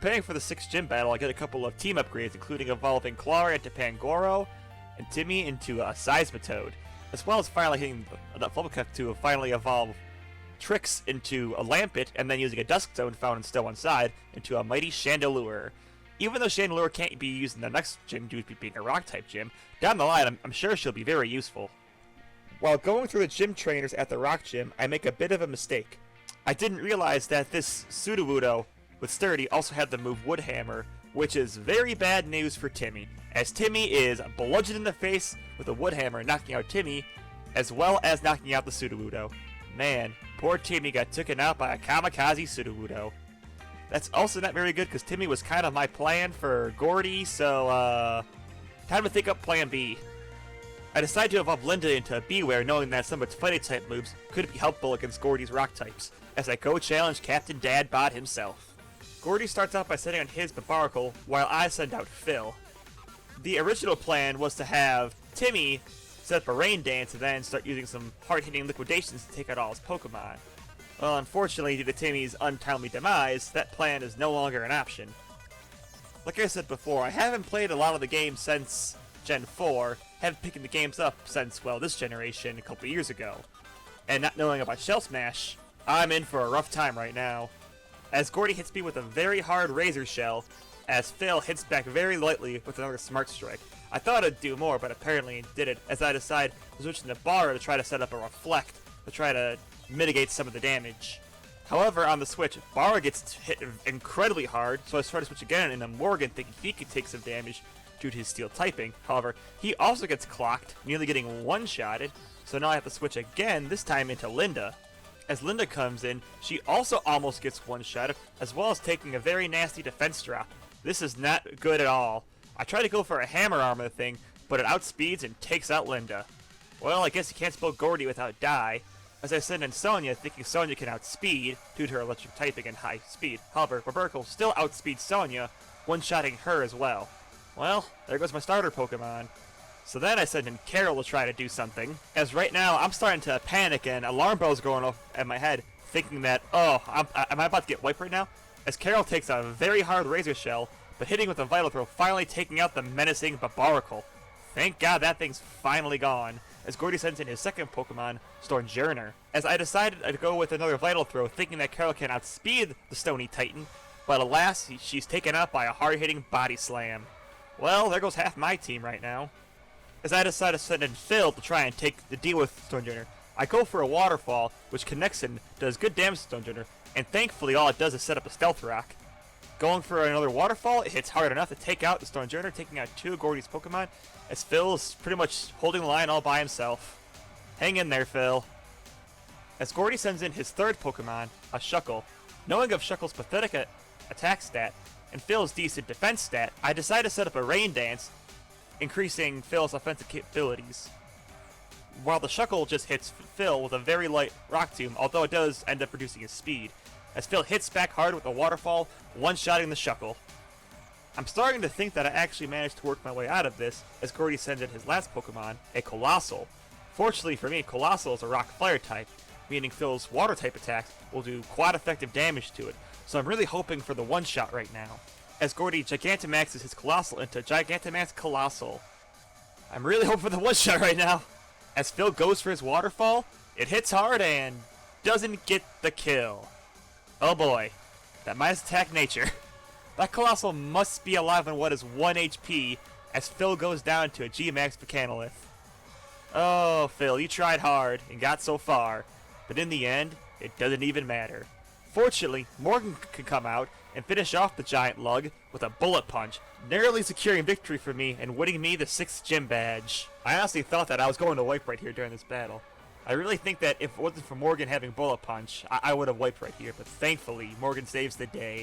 Preparing for the 6th gym battle, I get a couple of team upgrades, including evolving Clara into Pangoro, and Timmy into a Seismitoad, as well as finally hitting the Flubbercup to finally evolve Trix into a Lampet, and then using a Dusk Zone found in Still Inside into a Mighty Chandelure. Even though Chandelure can't be used in the next gym due to being a Rock-type gym, down the line I'm sure she'll be very useful. While going through the gym trainers at the Rock Gym, I make a bit of a mistake. I didn't realize that this Sudowoodo with Sturdy also had the move Wood Hammer, which is very bad news for Timmy, as Timmy is bludgeoned in the face with a Wood Hammer, knocking out Timmy, as well as knocking out the Sudowoodo. Man, poor Timmy got taken out by a kamikaze Sudowoodo. That's also not very good because Timmy was kind of my plan for Gordie, so time to think up plan B. I decided to evolve Linda into a Beware, knowing that some of its fighting type moves could be helpful against Gordie's rock types, as I go challenge Captain Dadbot himself. Gordie starts out by sending on his Barbaracle, while I send out Phil. The original plan was to have Timmy set up a Rain Dance and then start using some hard-hitting liquidations to take out all his Pokemon. Well, unfortunately, due to Timmy's untimely demise, that plan is no longer an option. Like I said before, I haven't played a lot of the games since Gen 4, haven't picked the games up since, well, this generation a couple years ago. And not knowing about Shell Smash, I'm in for a rough time right now. As Gordie hits me with a very hard Razor Shell, as Phil hits back very lightly with another Smart Strike. I thought it'd do more, but apparently it didn't, as I decide to switch into Barra to try to set up a Reflect, to try to mitigate some of the damage. However, on the switch, Barra gets hit incredibly hard, so I try to switch again into Morgan, thinking he could take some damage due to his steel typing. However, he also gets clocked, nearly getting one-shotted, so now I have to switch again, this time into Linda. As Linda comes in, she also almost gets one-shotted, as well as taking a very nasty defense drop. This is not good at all. I try to go for a Hammer Armor thing, but it outspeeds and takes out Linda. Well, I guess you can't spell Gordie without die, as I send in Sonya, thinking Sonya can outspeed due to her electric typing and high speed. However, Barbaracle still outspeeds Sonya, one-shotting her as well. Well, there goes my starter Pokemon. So then I send in Carol to try to do something, as right now I'm starting to panic and alarm bells going off at my head, thinking that, oh, am I about to get wiped right now? As Carol takes a very hard Razor Shell, but hitting with a Vital Throw, finally taking out the menacing Barbaracle. Thank God that thing's finally gone, as Gordie sends in his second Pokemon, Stormjourner. As I decided I'd go with another Vital Throw, thinking that Carol can outspeed the Stony Titan, but alas, she's taken out by a hard-hitting Body Slam. Well, there goes half my team right now. As I decide to send in Phil to try and take the deal with Stormjourner, I go for a Waterfall, which connects and does good damage to Stormjourner, and thankfully all it does is set up a Stealth Rock. Going for another Waterfall, it hits hard enough to take out the Stormjourner, taking out two of Gordie's Pokemon, as Phil is pretty much holding the line all by himself. Hang in there, Phil. As Gordie sends in his third Pokemon, a Shuckle, knowing of Shuckle's pathetic attack stat and Phil's decent defense stat, I decide to set up a Rain Dance, increasing Phil's offensive capabilities. While the Shuckle just hits Phil with a very light Rock Tomb, although it does end up reducing his speed, as Phil hits back hard with a Waterfall, one-shotting the Shuckle. I'm starting to think that I actually managed to work my way out of this, as Gordie sends in his last Pokemon, a Colossal. Fortunately for me, Colossal is a Rock Fire type, meaning Phil's Water type attacks will do quite effective damage to it, so I'm really hoping for the one-shot right now. As Gordie Gigantamaxes his Colossal into Gigantamax Colossal. I'm really hoping for the one-shot right now. As Phil goes for his Waterfall, it hits hard and doesn't get the kill. Oh boy, that minus attack nature. That Colossal must be alive on what is 1 HP, as Phil goes down to a G-Max Mechanolith. Oh, Phil, you tried hard and got so far, but in the end, it doesn't even matter. Fortunately, Morgan can come out and finish off the giant lug with a Bullet Punch, narrowly securing victory for me and winning me the 6th gym badge. I honestly thought that I was going to wipe right here during this battle. I really think that if it wasn't for Morgan having Bullet Punch, I would have wiped right here, but thankfully, Morgan saves the day.